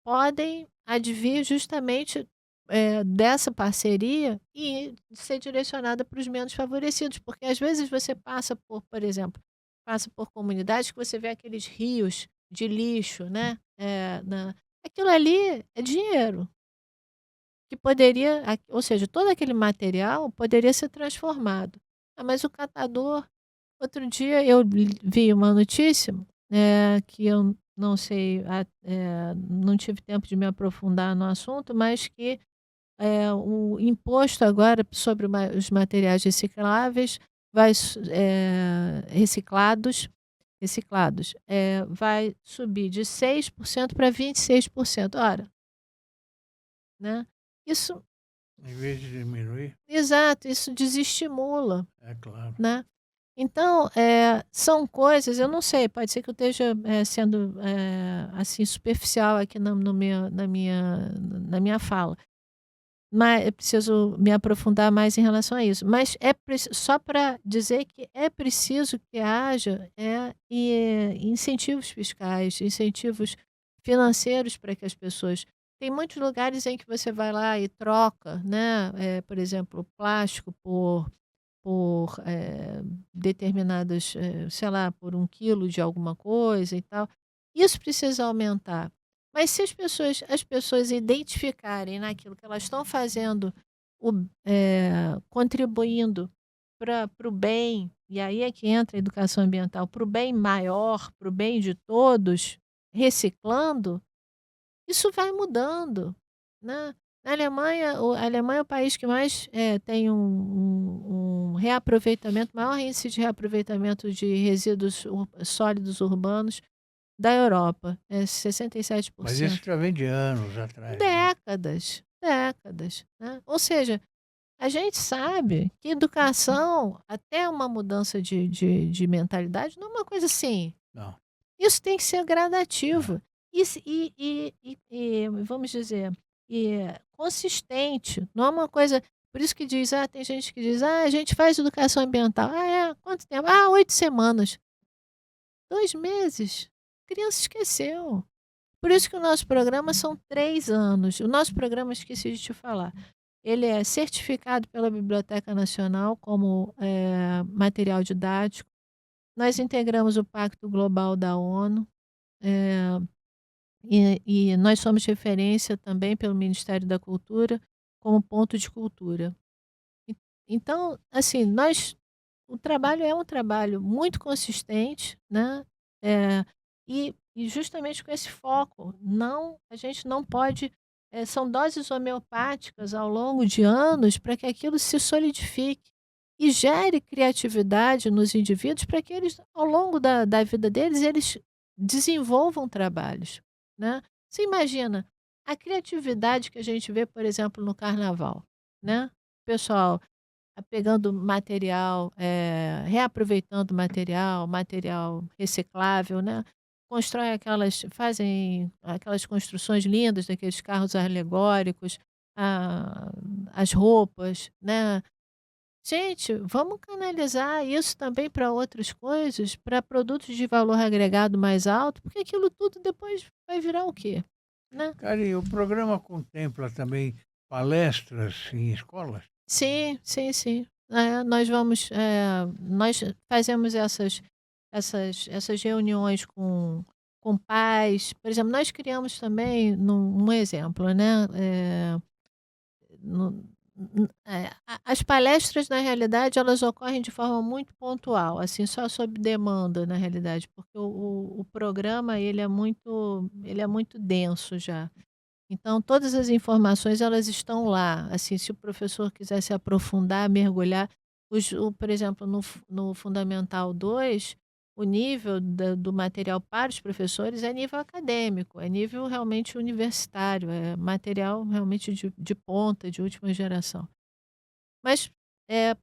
podem advir justamente dessa parceria e ser direcionada para os menos favorecidos, porque às vezes você passa por exemplo, passa por comunidades que você vê aqueles rios de lixo, né? Aquilo ali é dinheiro que poderia, ou seja, todo aquele material poderia ser transformado. Mas o catador, outro dia eu vi uma notícia que eu não sei, não tive tempo de me aprofundar no assunto, mas que o imposto agora sobre os materiais recicláveis reciclados, vai subir de 6% para 26%. Ora, né? Isso, Em vez de diminuir, exato, isso desestimula, é claro. né? Então, são coisas, eu não sei, pode ser que eu esteja sendo assim superficial aqui na minha fala, mas eu preciso me aprofundar mais em relação a isso. Mas só para dizer que é preciso que haja incentivos fiscais, incentivos financeiros para que as pessoas. Tem muitos lugares em que você vai lá e troca, né? Por exemplo, plástico por determinadas, sei lá, por 1 quilo de alguma coisa e tal. Isso precisa aumentar. Mas se as pessoas identificarem naquilo que elas estão fazendo, contribuindo para o bem, e aí é que entra a educação ambiental, para o bem maior, para o bem de todos, reciclando, isso vai mudando, né? Na Alemanha, a Alemanha é o país que mais tem um reaproveitamento, maior índice de reaproveitamento de resíduos sólidos urbanos da Europa, é Mas isso 67%. já vem de anos atrás, né? Décadas, décadas, né? Ou seja, a gente sabe que educação, até uma mudança de mentalidade, não é uma coisa assim. Não. Isso tem que ser gradativo. E vamos dizer, consistente. Não é uma coisa. Por isso que diz, tem gente que diz, a gente faz educação ambiental. Quanto tempo? 8 semanas. 2 meses. A criança esqueceu. Por isso que o nosso programa são 3 anos. O nosso programa, esqueci de te falar, ele é certificado pela Biblioteca Nacional como material didático. Nós integramos o Pacto Global da ONU. E nós somos referência também pelo Ministério da Cultura como ponto de cultura. Então, assim, o trabalho é um trabalho muito consistente, né? E justamente com esse foco, a gente não pode, são doses homeopáticas ao longo de anos para que aquilo se solidifique e gere criatividade nos indivíduos para que eles, ao longo da vida deles, eles desenvolvam trabalhos, né? Você imagina a criatividade que a gente vê, por exemplo, no carnaval, né? O pessoal pegando material, reaproveitando material reciclável, né? Fazem aquelas construções lindas daqueles carros alegóricos, as roupas, né? Gente, vamos canalizar isso também para outras coisas, para produtos de valor agregado mais alto, porque aquilo tudo depois vai virar o quê? Né? Cara, o programa contempla também palestras em escolas? Sim, sim, sim. Nós fazemos essas reuniões com pais. Por exemplo, nós criamos também, um exemplo, né? As palestras, na realidade, elas ocorrem de forma muito pontual, assim, só sob demanda, na realidade, porque o programa ele é muito denso já. Então, todas as informações elas estão lá. Assim, se o professor quiser se aprofundar, mergulhar, Por exemplo, no Fundamental 2, o nível do material para os professores é nível acadêmico, é nível realmente universitário, é material realmente de ponta, de última geração. Mas,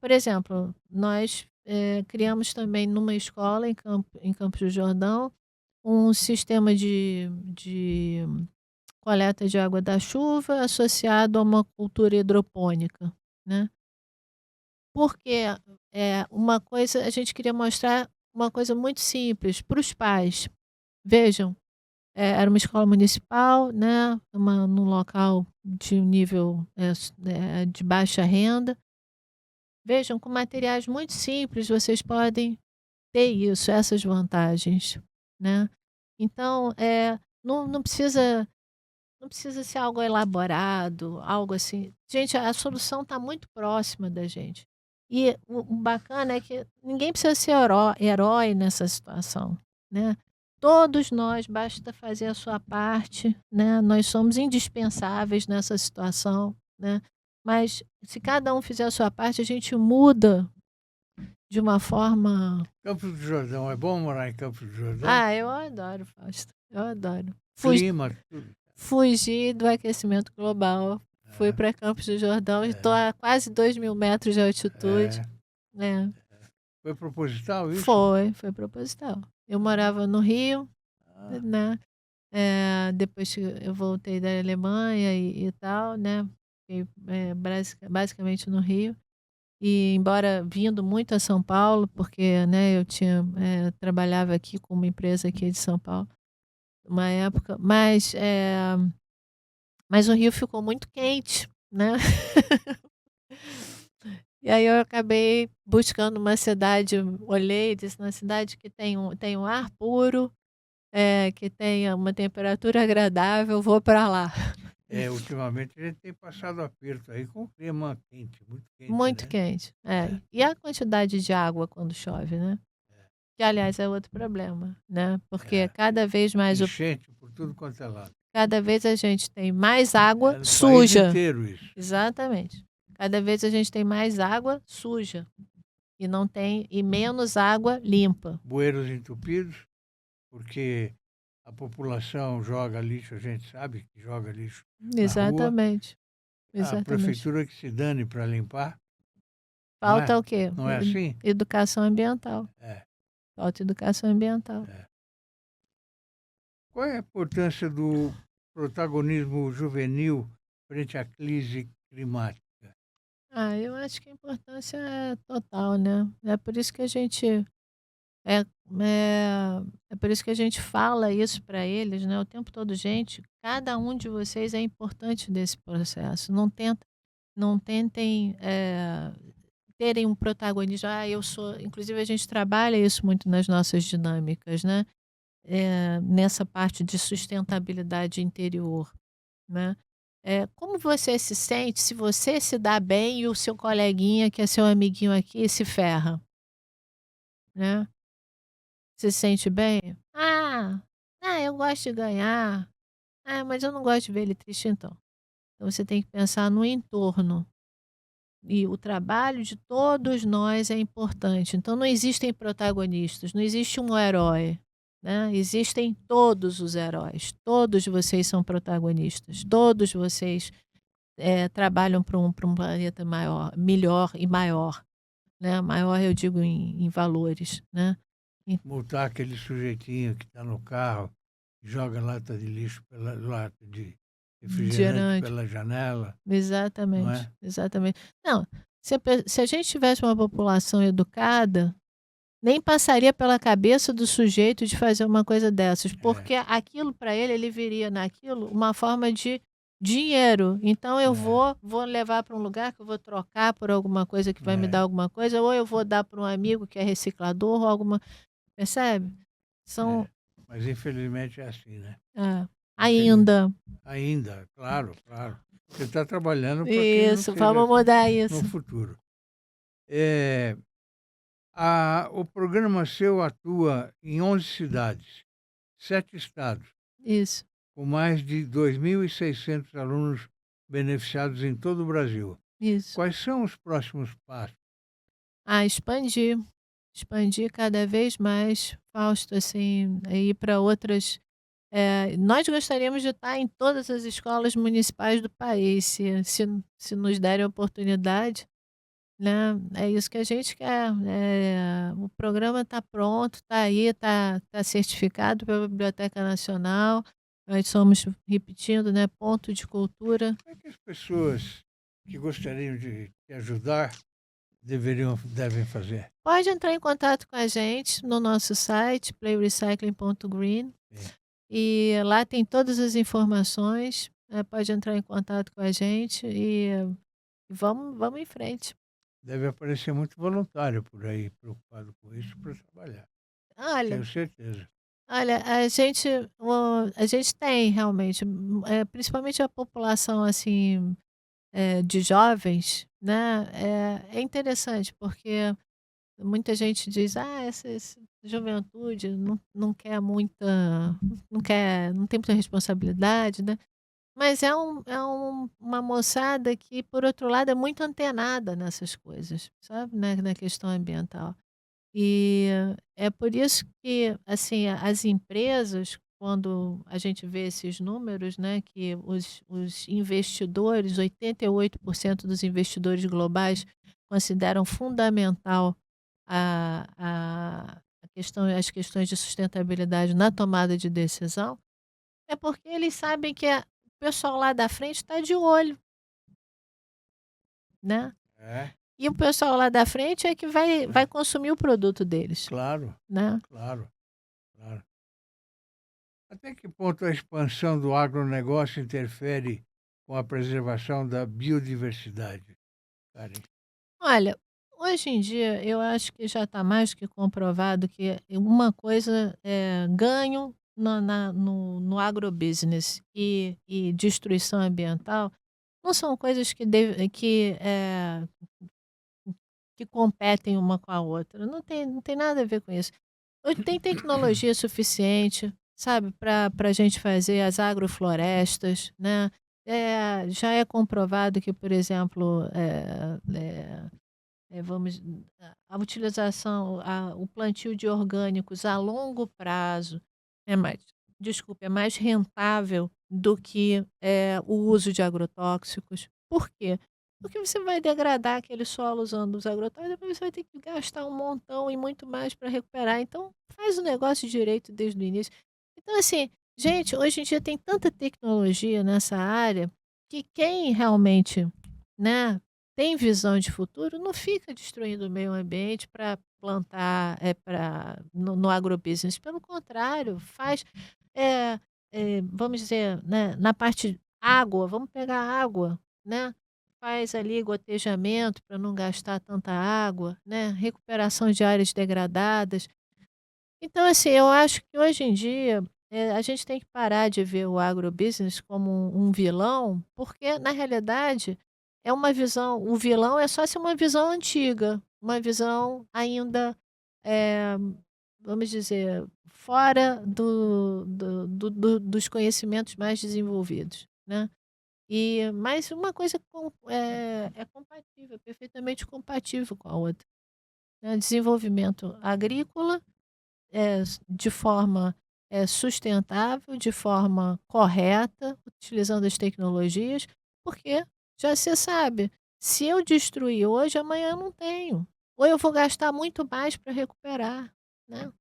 por exemplo, nós criamos também numa escola em Campos do Jordão um sistema de coleta de água da chuva associado a uma cultura hidropônica, né? Porque uma coisa, a gente queria mostrar uma coisa muito simples para os pais. Vejam, era uma escola municipal, né? Num local de nível de baixa renda. Vejam, com materiais muito simples vocês podem ter isso, essas vantagens, né? Então, não precisa ser algo elaborado, algo assim. Gente, a solução está muito próxima da gente. E o bacana é que ninguém precisa ser herói nessa situação, né? Todos nós, basta fazer a sua parte, né? Nós somos indispensáveis nessa situação, né? Mas se cada um fizer a sua parte, a gente muda de uma forma. Campos do Jordão, é bom morar em Campos do Jordão? Ah, eu adoro, Fausto. Eu adoro. Clima, tudo. Fugi do aquecimento global. Fui para Campos do Jordão e estou a quase 2.000 metros de altitude. Foi proposital isso? Foi proposital. Eu morava no Rio, Ah, né? Depois que eu voltei da Alemanha e tal, né? Fiquei basicamente no Rio. E embora vindo muito a São Paulo, porque, né, eu trabalhava aqui com uma empresa aqui de São Paulo, uma época, mas o Rio ficou muito quente, né? E aí eu acabei buscando uma cidade, olhei e disse, uma cidade que tem um ar puro, que tenha uma temperatura agradável, vou para lá. ultimamente a gente tem passado aperto aí com o clima quente, muito quente, Muito né? quente. E a quantidade de água quando chove, né? Que, aliás, é outro problema, né? Porque cada vez mais enchente por tudo quanto é lado. cada vez a gente tem mais água no suja. país inteiro isso. Exatamente. Cada vez a gente tem mais água suja e menos água limpa. Bueiros entupidos, porque a população joga lixo, a gente sabe que joga lixo Exatamente. na rua. A prefeitura que se dane para limpar. Falta o quê? Não é assim? Educação ambiental. Falta educação ambiental. Qual é a importância do protagonismo juvenil frente à crise climática? Eu acho que a importância é total, né? É por isso que a gente é por isso que a gente fala isso para eles, né? O tempo todo, gente, cada um de vocês é importante desse processo. Não tentem terem um protagonismo. Eu sou. Inclusive, a gente trabalha isso muito nas nossas dinâmicas, né? Nessa parte de sustentabilidade interior, né? Como você se sente se você se dá bem e o seu coleguinha, que é seu amiguinho aqui, se ferra, né? Você se sente bem? Eu gosto de ganhar. Mas eu não gosto de ver ele triste, então. Então você tem que pensar no entorno. E o trabalho de todos nós é importante. Então não existem protagonistas, não existe um herói, né? Existem todos os heróis. Todos vocês são protagonistas. Todos vocês trabalham para um planeta maior, melhor e maior, né? Maior eu digo em valores, né? Multar aquele sujeitinho que está no carro, joga lata de lixo lata de refrigerante pela janela. Exatamente, não é? Exatamente. Não, se a gente tivesse uma população educada, nem passaria pela cabeça do sujeito de fazer uma coisa dessas, porque aquilo para ele viria naquilo uma forma de dinheiro. Então eu vou levar para um lugar que eu vou trocar por alguma coisa que vai me dar alguma coisa, ou eu vou dar para um amigo que é reciclador, ou alguma. Percebe? Mas infelizmente é assim, né? Ainda. Ainda, claro. Você está trabalhando para isso, vamos mudar isso no futuro. O programa seu atua em 11 cidades, 7 estados. Isso. Com mais de 2.600 alunos beneficiados em todo o Brasil. Isso. Quais são os próximos passos? Expandir. Expandir cada vez mais, Fausto, assim, ir para outras. Nós gostaríamos de estar em todas as escolas municipais do país, se nos derem a oportunidade, né? É isso que a gente quer. O programa está pronto, está aí, está certificado pela Biblioteca Nacional. Nós somos, repetindo, né, ponto de cultura. Como é que as pessoas que gostariam de te ajudar devem fazer? Pode entrar em contato com a gente no nosso site, playrecycling.green. Sim. E lá tem todas as informações. Pode entrar em contato com a gente e vamos em frente. Deve aparecer muito voluntário por aí, preocupado com isso, para trabalhar. Olha, Tenho certeza. a gente tem realmente, principalmente a população assim, de jovens, né? É interessante porque muita gente diz, essa juventude não quer muita, não tem muita responsabilidade, né? Mas uma moçada que, por outro lado, é muito antenada nessas coisas, sabe, né, na questão ambiental. E é por isso que, assim, as empresas, quando a gente vê esses números, né, que os investidores, 88% dos investidores globais consideram fundamental as questões de sustentabilidade na tomada de decisão, é porque eles sabem que o pessoal lá da frente está de olho, né? É, E o pessoal lá da frente é que vai consumir o produto deles, claro, né? claro, claro. Até que ponto a expansão do agronegócio interfere com a preservação da biodiversidade, Karen? Olha, hoje em dia eu acho que já está mais que comprovado que uma coisa é ganho no agrobusiness e destruição ambiental não são coisas que competem uma com a outra. Não tem nada a ver com isso. Hoje tem tecnologia suficiente, sabe, para a gente fazer as agroflorestas, né? Já é comprovado que, por exemplo, vamos, a utilização, o plantio de orgânicos a longo prazo é mais rentável do que o uso de agrotóxicos. Por quê? Porque você vai degradar aquele solo usando os agrotóxicos, depois você vai ter que gastar um montão e muito mais para recuperar. Então, faz o negócio direito desde o início. Então, assim, gente, hoje em dia tem tanta tecnologia nessa área que quem realmente, né, tem visão de futuro não fica destruindo o meio ambiente para plantar no agrobusiness. Pelo contrário, faz, vamos dizer, né, na parte água, vamos pegar água, né? Faz ali gotejamento para não gastar tanta água, né? Recuperação de áreas degradadas. Então, assim, eu acho que hoje em dia a gente tem que parar de ver o agrobusiness como um vilão, porque na realidade é uma visão. O vilão é só ser uma visão antiga, uma visão ainda, eh, vamos dizer, fora dos conhecimentos mais desenvolvidos, né? Mas uma coisa é compatível, perfeitamente compatível com a outra, né? Desenvolvimento agrícola de forma sustentável, de forma correta, utilizando as tecnologias, porque já se sabe, se eu destruir hoje, amanhã eu não tenho. Ou eu vou gastar muito mais para recuperar, né?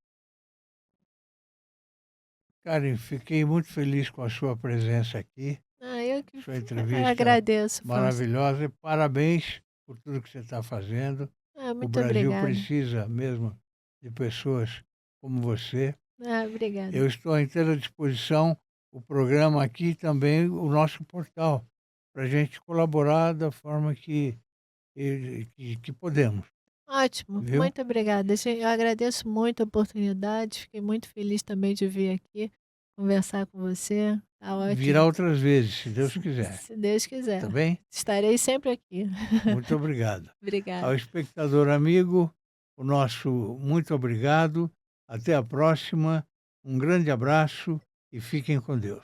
Karen, fiquei muito feliz com a sua presença aqui, Eu que sua entrevista agradeço, Fausto. maravilhosa e parabéns por tudo que você está fazendo. O Muito Brasil obrigada. precisa mesmo de pessoas como você. Obrigada. Eu estou à inteira disposição, o programa aqui também, o nosso portal, para a gente colaborar da forma que podemos, Ótimo, viu? muito obrigada. Eu agradeço muito a oportunidade, fiquei muito feliz também de vir aqui conversar com você. Tá Virá ótimo. outras vezes, se Deus quiser. Se Deus quiser. Tá bem? Estarei sempre aqui. Muito obrigado. Obrigada. Ao espectador amigo, o nosso muito obrigado. Até a próxima. Um grande abraço e fiquem com Deus.